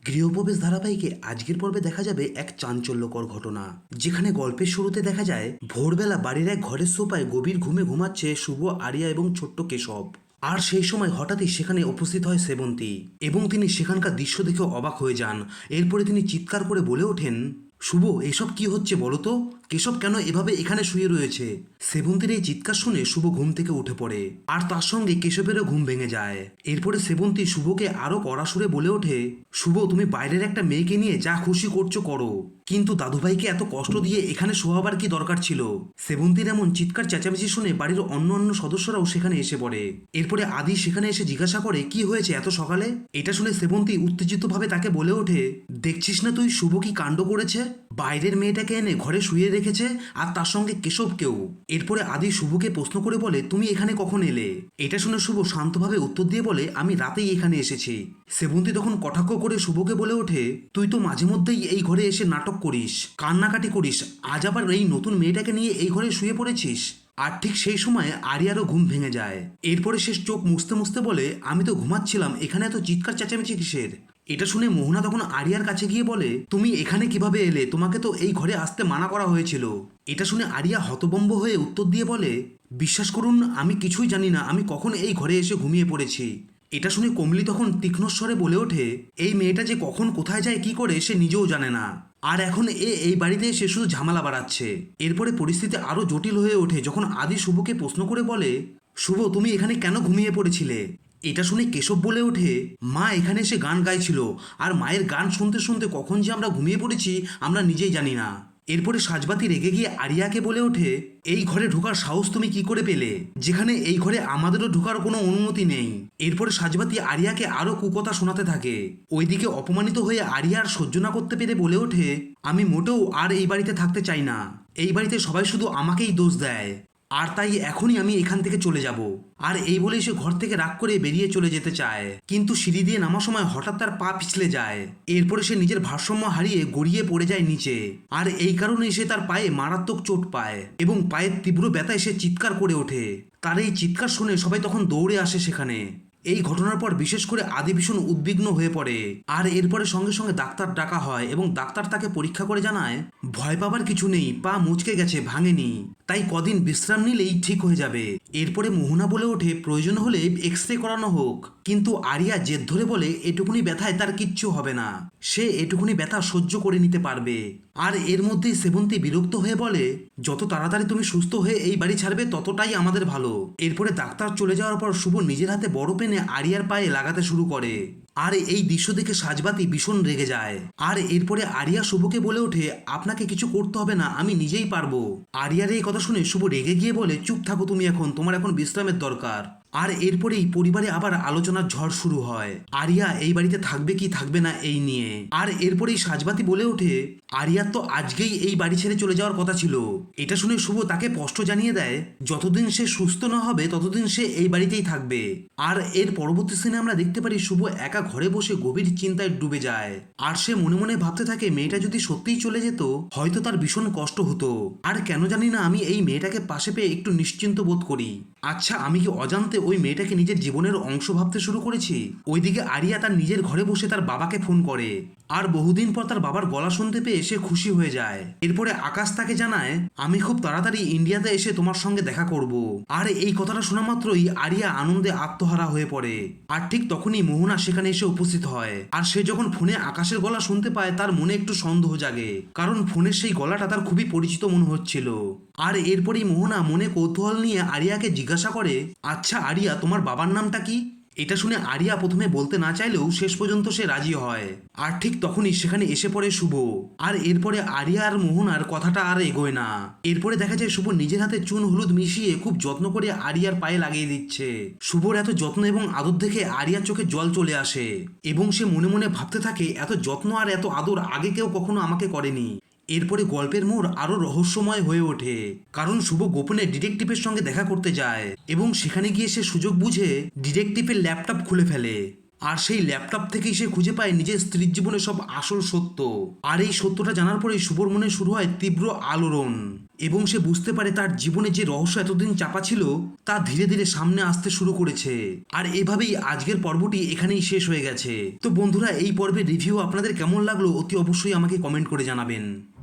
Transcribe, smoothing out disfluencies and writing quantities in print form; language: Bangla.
গৃহপ্রবেশ ধারাবাহিকে আজকের পর্বে দেখা যাবে এক চাঞ্চল্যকর ঘটনা, যেখানে গল্পের শুরুতে দেখা যায় ভোরবেলা বাড়ির এক ঘরের সোফায় গভীর ঘুমে ঘুমাচ্ছে শুভ, আরিয়া এবং ছোট্ট কেশব। আর সেই সময় হঠাৎই সেখানে উপস্থিত হয় সেবন্তী এবং তিনি সেখানকার দৃশ্য দেখে অবাক হয়ে যান। এরপরে তিনি চিৎকার করে বলে ওঠেন, শুভ, এসব কি হচ্ছে বলো তো? কেশব কেন এভাবে এখানে শুয়ে রয়েছে? সেবন্তীর এই চিৎকার শুনে শুভ ঘুম থেকে উঠে পড়ে, আর তার সঙ্গে কেশবেরও ঘুম ভেঙে যায়। এরপরে সেবন্তী শুভকে আরো কড়া সুরে বলে ওঠে, শুভ, তুমি বাইরের একটা মেয়েকে নিয়ে যা খুশি করছো করো, কিন্তু দাদুভাইকে এত কষ্ট দিয়ে এখানে শোয়াবার কি দরকার ছিল? সেবন্তীর এমন চিৎকার চেঁচামেচি শুনে বাড়ির অন্য সদস্যরাও সেখানে এসে পড়ে। এরপরে আদি সেখানে এসে জিজ্ঞাসা করে, কি হয়েছে এত সকালে? এটা শুনে সেবন্তী উত্তেজিতভাবে তাকে বলে ওঠে, দেখছিস না তুই শুভ কি কাণ্ড করেছে? বাইরের মেয়েটাকে এনে ঘরে শুয়ে রেখেছে, আর তার সঙ্গে কেশবকেও। এরপরে আদি শুভকে প্রশ্ন করে বলে, তুমি এখানে কখন এলে? এটা শুনে শুভ শান্তভাবে উত্তর দিয়ে বলে, আমি রাতেই এখানে এসেছি। সেবন্তী তখন কটাক্ষ করে শুভকে বলে ওঠে, তুই তো মাঝে মধ্যেই এই ঘরে এসে নাটক করিস, কান্নাকাটি করিস, আজ আবার এই নতুন মেয়েটাকে নিয়ে এই ঘরে শুয়ে পড়েছিস। আর ঠিক সেই সময় আরিয়ারও ঘুম ভেঙে যায়। এরপরে সে চোখ মুছতে মুছতে বলে, আমি তো ঘুমাচ্ছিলাম, এখানে এত চিৎকার চেঁচামেচি কিসের? এটা শুনে মোহনা তখন আরিয়ার কাছে গিয়ে বলে, তুমি এখানে কিভাবে এলে? তোমাকে তো এই ঘরে আসতে মানা করা হয়েছিল। এটা শুনে আরিয়া হতভম্ব হয়ে উত্তর দিয়ে বলে, বিশ্বাস করুন, আমি কিছুই জানি না আমি কখন এই ঘরে এসে ঘুমিয়ে পড়েছি। এটা শুনে কমলি তখন তীক্ষ্ণ স্বরে বলে ওঠে, এই মেয়েটা যে কখন কোথায় যায় কি করে সে নিজেও জানে না, আর এখন এই বাড়িতে এসে শুধু ঝামেলা বাড়াচ্ছে। এরপরে পরিস্থিতি আরো জটিল হয়ে ওঠে যখন আদি শুভকে প্রশ্ন করে বলে, শুভ, তুমি এখানে কেন ঘুমিয়ে পড়েছিলে? এটা শুনে কেশব বলে ওঠে, মা এখানে এসে গান গাইছিল, আর মায়ের গান শুনতে শুনতে কখন যে আমরা ঘুমিয়ে পড়েছি আমরা নিজেই জানি না। এরপরে সাজবাতি রেগে গিয়ে আরিয়াকে বলে ওঠে, এই ঘরে ঢোকার সাহস তুমি কি করে পেলে, যেখানে এই ঘরে আমাদেরও ঢোকার কোনো অনুমতি নেই? এরপরে সাজবাতি আরিয়াকে আরো কুকথা শোনাতে থাকে। ওইদিকে অপমানিত হয়ে আরিয়া আর সহ্য না করতে পেরে বলে ওঠে, আমি মোটেও আর এই বাড়িতে থাকতে চাই না। এই বাড়িতে সবাই শুধু আমাকেই দোষ দেয়, আর তাই এখনই আমি এখান থেকে চলে যাব। আর এই বলেই সে ঘর থেকে রাগ করে বেরিয়ে চলে যেতে চায়, কিন্তু সিঁড়ি দিয়ে নামার সময় হঠাৎ তার পা পিছলে যায়। এরপরে সে নিজের ভারসাম্য হারিয়ে গড়িয়ে পড়ে যায় নিচে, আর এই কারণেই সে তার পায়ে মারাত্মক চোট পায় এবং পায়ের তীব্র ব্যথায় সে চিৎকার করে ওঠে। তার এই চিৎকার শুনে সবাই তখন দৌড়ে আসে সেখানে। এই ঘটনার পর বিশেষ করে আদি ভীষণ উদ্বিগ্ন হয়ে পড়ে, আর এরপরে সঙ্গে সঙ্গে ডাক্তার ডাকা হয় এবং ডাক্তার তাকে পরীক্ষা করে জানায়, ভয় পাবার কিছু নেই, পা মুচকে গেছে, ভাঙেনি, তাই কদিন বিশ্রাম নিলেই ঠিক হয়ে যাবে। এরপরে মোহনা বলে ওঠে, প্রয়োজন হলে এক্স রে করানো হোক, কিন্তু আরিয়া জেদ ধরে বলে, এটুকুনি ব্যথায় তার কিচ্ছু হবে না, সে এটুকুনি ব্যথা সহ্য করে নিতে পারবে। আর এর মধ্যেই সেবন্তী বিরক্ত হয়ে বলে, যত তাড়াতাড়ি তুমি সুস্থ হয়ে এই বাড়ি ছাড়বে ততটাই আমাদের ভালো। এরপরে ডাক্তার চলে যাওয়ার পর শুভ নিজের হাতে বড় পেনে আরিয়ার পায়ে লাগাতে শুরু করে, আর এই দৃশ্য দেখে সাজবাতি ভীষণ রেগে যায়। আর এরপরে আরিয়া শুভকে বলে ওঠে, আপনাকে কিছু করতে হবে না, আমি নিজেই পারবো। আরিয়ার এই কথা শুনে শুভ রেগে গিয়ে বলে, চুপ থাকো তুমি, এখন তোমার এখন বিশ্রামের দরকার। আর এরপরেই পরিবারে আবার আলোচনার ঝড় শুরু হয়, আরিয়া এই বাড়িতে থাকবে কি থাকবে না এই নিয়ে। আর এরপরেই সাজবাতি বলে ওঠে, আরিয়ার তো আজকেই এই বাড়ি ছেড়ে চলে যাওয়ার কথা ছিল। এটা শুনে শুভ তাকে স্পষ্ট জানিয়ে দেয়, যতদিন সে সুস্থ না হবে ততদিন সে এই বাড়িতেই থাকবে। আর এর পরবর্তী সিনে আমরা দেখতে পারি শুভ একা ঘরে বসে গভীর চিন্তায় ডুবে যায়, আর সে মনে মনে ভাবতে থাকে, মেয়েটা যদি সত্যিই চলে যেত হয়তো তার ভীষণ কষ্ট হতো। আর কেন জানি না আমি এই মেয়েটাকে পাশে পেয়ে একটু নিশ্চিন্ত বোধ করি। আচ্ছা, আমি কি অজান্তে ওই মেয়েটাকে নিজের জীবনের অংশ ভাবতে শুরু করেছি? ওইদিকে আরিয়া তার নিজের ঘরে বসে তার বাবাকে ফোন করে, আর বহুদিন পর তার বাবার গলা শুনতে পেয়ে সে খুশি হয়ে যায়। এরপরে আকাশ তাকে জানায়, আমি খুব তাড়াতাড়ি ইন্ডিয়াতে এসে তোমার সঙ্গে দেখা করব। আর এই কথাটা শোনা মাত্রই আরিয়া আনন্দে আত্মহারা হয়ে পড়ে। আর ঠিক তখনই মোহনা সেখানে এসে উপস্থিত হয়, আর সে যখন ফোনে আকাশের গলা শুনতে পায় তার মনে একটু সন্দেহ জাগে, কারণ ফোনের সেই গলাটা তার খুবই পরিচিত মনে হচ্ছিল। আর এরপরেই মোহনা মনে কৌতূহল নিয়ে আরিয়াকে জিজ্ঞাসা করে, আচ্ছা আরিয়া, তোমার বাবার নামটা কি? এটা শুনে আরিয়া প্রথমে বলতে না চাইলেও শেষ পর্যন্ত সে রাজি হয়। আর ঠিক তখনই সেখানে এসে পড়ে শুভ, আর এরপরে আরিয়া আর মোহনার কথাটা আর এগোয় না। এরপরে দেখা যায় শুভ নিজের হাতে চুন হলুদ মিশিয়ে খুব যত্ন করে আরিয়ার পায়ে লাগিয়ে দিচ্ছে। শুভর এত যত্ন এবং আদর দেখে আরিয়ার চোখে জল চলে আসে, এবং সে মনে মনে ভাবতে থাকে, এত যত্ন আর এত আদর আগে কেউ কখনো আমাকে করেনি। এরপরে গল্পের মোড় আরো রহস্যময় হয়ে ওঠে, কারণ শুভ গোপনে ডিটেকটিভের সঙ্গে দেখা করতে যায় এবং সেখানে গিয়ে সে সুযোগ বুঝে ডিটেকটিভের ল্যাপটপ খুলে ফেলে। আর সেই ল্যাপটপ থেকেই সে খুঁজে পায় নিজের স্ত্রীর জীবনে সব আসল সত্য। আর এই সত্যটা জানার পরেই শুভর মনে শুরু হয় তীব্র আলোড়ন। এবং সে বুঝতে পারে তার জীবনে যে রহস্য এতদিন চাপা ছিল তা ধীরে ধীরে সামনে আসতে শুরু করেছে। আর এভাবেই আজকের পর্বটি এখানেই শেষ হয়ে গেছে। তো বন্ধুরা, এই পর্বের রিভিউ আপনাদের কেমন লাগলো অতি অবশ্যই আমাকে কমেন্ট করে জানাবেন।